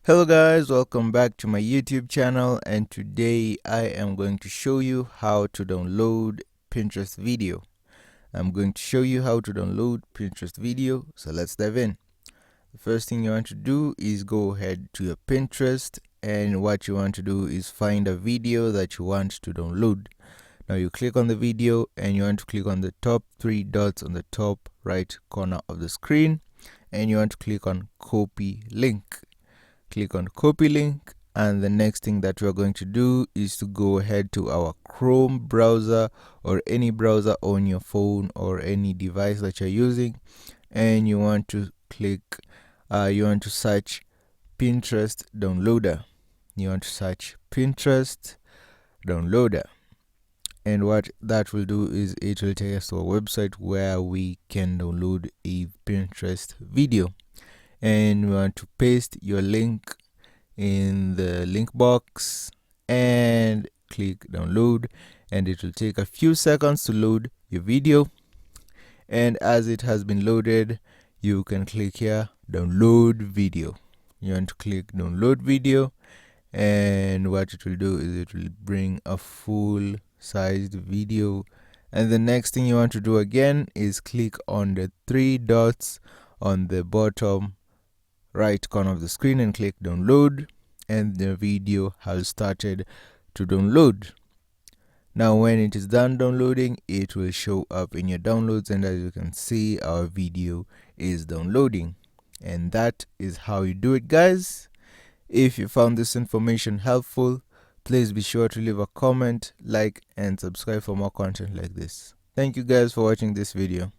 Hello guys, welcome back to my YouTube channel, and today I am going to show you how to download Pinterest video. I'm going to show you how to download Pinterest video, so let's dive in. The first thing you want to do is go ahead to your Pinterest, and what you want to do is find a video that you want to download. Now you click on the video and you want to click on the top three dots on the top right corner of the screen, and you want to click on copy link. Click on copy link, and the next thing that we're going to do is to go ahead to our Chrome browser or any browser on your phone or any device that you're using, and you want to search Pinterest downloader. You want to search Pinterest downloader, and what that will do is it will take us to a website where we can download a Pinterest video. And we want to paste your link in the link box and click download, and it will take a few seconds to load your video. And as it has been loaded, you can click here, download video. You want to click download video, and what it will do is it will bring a full sized video. And the next thing you want to do again is click on the three dots on the bottom right corner of the screen and click download, and the video has started to download. Now when it is done downloading, it will show up in your downloads, and as you can see, our video is downloading. And that is how you do it, guys. If you found this information helpful, please be sure to leave a comment, like, and subscribe for more content like this. Thank you guys for watching this video.